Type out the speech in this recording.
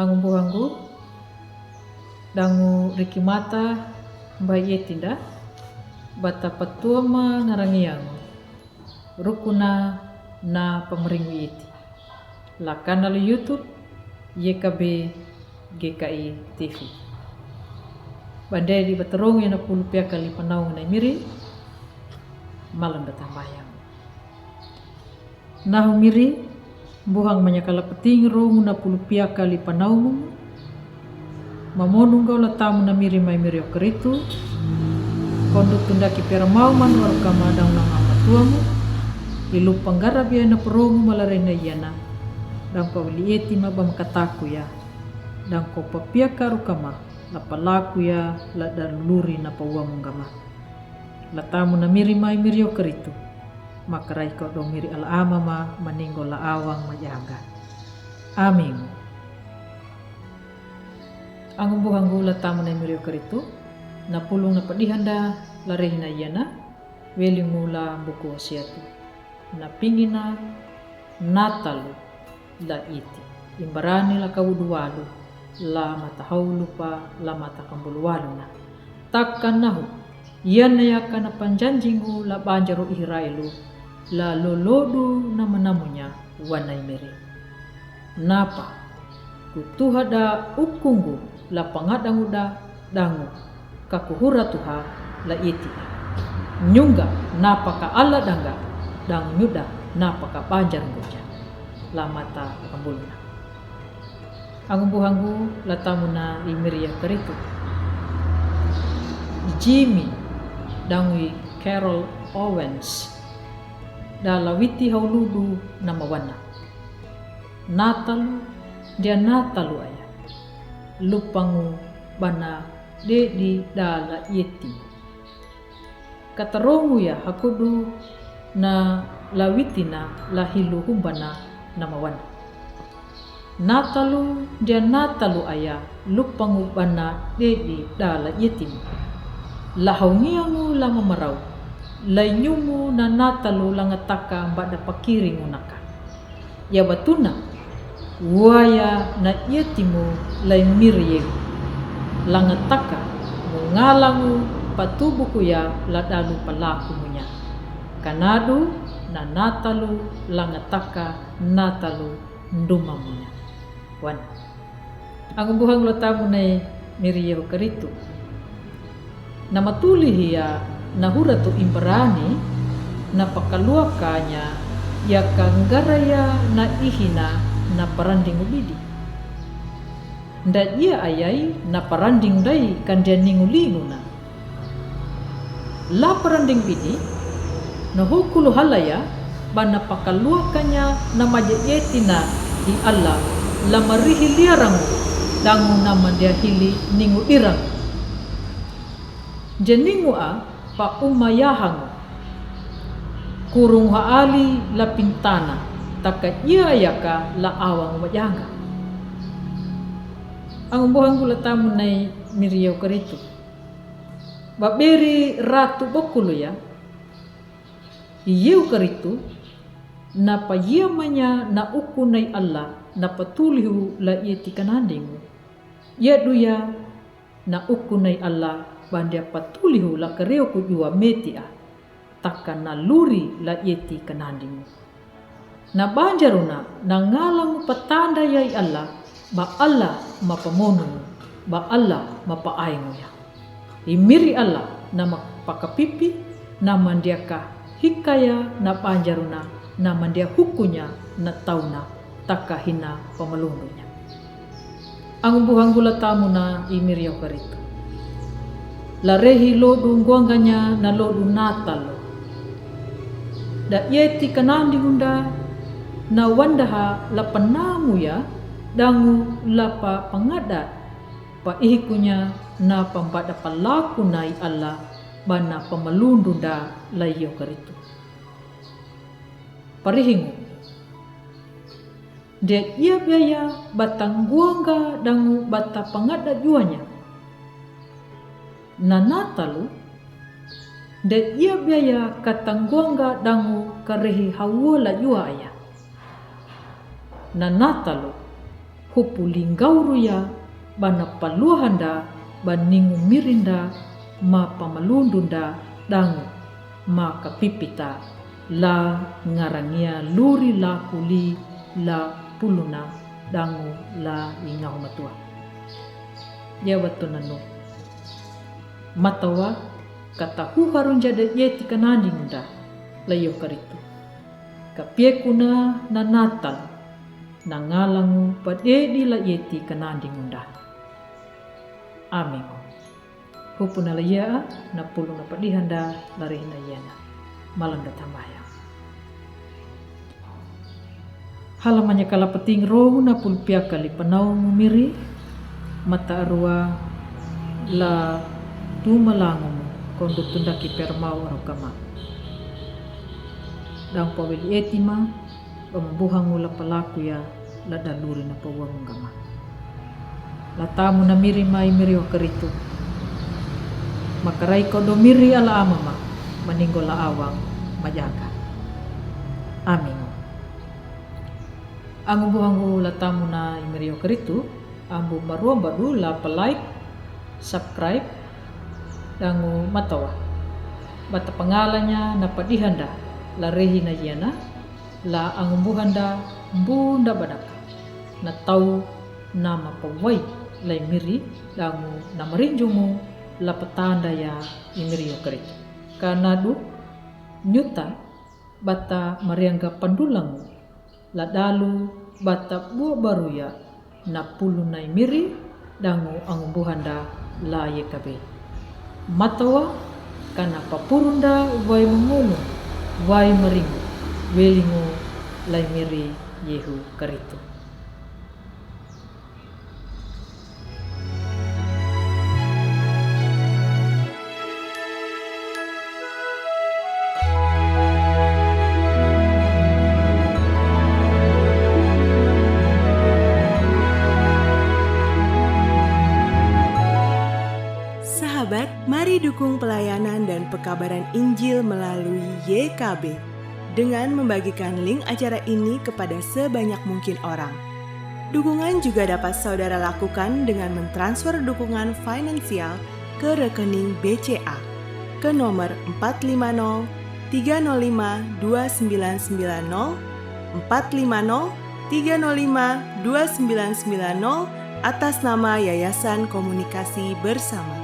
Angumbuhangu dangu rikimata mbai yetinda bata patuama ngarangiangu rukuna na pameringu iti la kanal YouTube YKB GKI TV bandai di baterong yang 10 pia kali panau na miri malam datang bayang nahu miri buhang manyakala peting rong na 10 pia kali panau mamonung kau latamu na miri mai miri okeritu konduk tundaki pera mau man waruka madang nang amatuamu ilu panggara biya na perongu malarena iyana dan pawili eti mabam kataku ya dan ko papia karukama la palaku ya la daluri na pawamu gama latamu na miri mai miri okeritu makarai ko do miri ala amama maninggo la awang majaga amin. Angumbuhangu latamu na miri okeritu na pulung na padihanda larehina iyana weli mula buku wasiatu na pingina natalu la iti imbarani la kawuduwalu la matahaulu pa la matakambuluwalu na takkan nahu iyana yakana panjanjingu la banjaro Israelu la lolodu na manamunya wanai miri napa kutuhada ukungu la pangadanguda dangu kakuhura tuha la iti nyungga napaka ala dangga dang nyuda napaka panjar ngoja la mata kambulna angumbuhangu latamuna imiria keritu Jimmy dangwi Carol Owens dalawiti hauludu nama wana natalu dia natalu aya lupangu bana di dala yeti katarongu ya hakudu na lawitina lahilu humbana namawan natalu dia natalu aya lupangu bana di dala yeti lahaungiangu lama marau lainyumu na natalu langataka mbada pakiringu naka ya batuna waya na yetimu lain mirye langataka ngalangu patubuku ya ladalu palaku munya kanadu na natalu langataka natalu nduma munya wan angumbuhang lotamu na mirye keritu nama tulihi ya nahuratu imperani na pakaluakanya ya kanggaraya na ihina na paranding ubidi nda ia ayai na paranding dai kan dia ningulingu na la paranding bidi na hukulu halaya bana pakaluakanya na majeyetina di Allah la marihi liarang dangu nama dia hili ningu irang jeningu a pa umayahang kurung haali la pintana taka ia yaka la awang wajanga ang umbuhang kulatamu na miriyaw karitu baberi ratu bokulu ya iyew karitu na payamanya na ukunay Allah na patulihu la iti kanandingu yaduya na ukunay Allah bandia patulihu la kareo kujua metia taka na luri la iti kanandingu na banjaruna na ngalang patanda yai Allah ba Allah mapamonu ba Allah mapaaingo ya imiri Allah na mapakapipi na mandiaka hikaya na banjaruna na mandia hukunya na tauna takahina pamalundunya ang buhang gulatamu na imiri karitu larehi lodu nguanganya na lodu natalo da yeti kanandi hunda na wandaha la panamu ya dangu lapa pangada pa ihikunya na pambada palaku nai Allah bana pamalundu da layo karitu parihingu de ia biaya batang guangga dangu bata pangada juanya na natalu de ia biaya katangguangga dangu karehi hawala jua aya na natalu hupu linggauruya bana paluahanda baningu mirinda ma pamalundunda dangu ma kapipita la ngarangia luri la kuli la puluna dangu la ingau matua. Ya watu nanu matawa kata huharun jada yeti kanandi nunda layo karitu kapiekuna na natal na ngalangu padedi la yeti kanandi nunda. Amin. Hupuna laya na pulu na padihanda larihna yana malanda tamaya. Halamannya kala peting roh na pulpia kali panau mumiri mata arua la tu malangumu kondo tundaki permau arokama dang pawili etima pambuhangu la palaku ya la daluri na pawang gama la tamu na miri mai miri wakaritu makarai kodo miri ala amama maninggo la awang majaga. Amin. Ang buhangu la tamu na miri wakaritu ambu maruam badu la like, subscribe, dangu matawa. Bata pangalannya na padihanda la rehi na yana la angumbuhanda bunda badaka na tau nama pawai la miri dangu na marinjumu la petanda ya imiri yokerit. Karena du nyuta bata mariangga pandulangu la dalu bata buah baru ya na pulu na miri dangu angumbuhanda la yekabe matawa kana papurunda vai mengulu vai meringu welingu la miri yehu karitu. Sahabat, mari dukung pelayanan dan pekabaran Injil melalui YKB dengan membagikan link acara ini kepada sebanyak mungkin orang. Dukungan juga dapat saudara lakukan dengan mentransfer dukungan finansial ke rekening BCA ke nomor 450 305 2990 450 305 2990 atas nama Yayasan Komunikasi Bersama.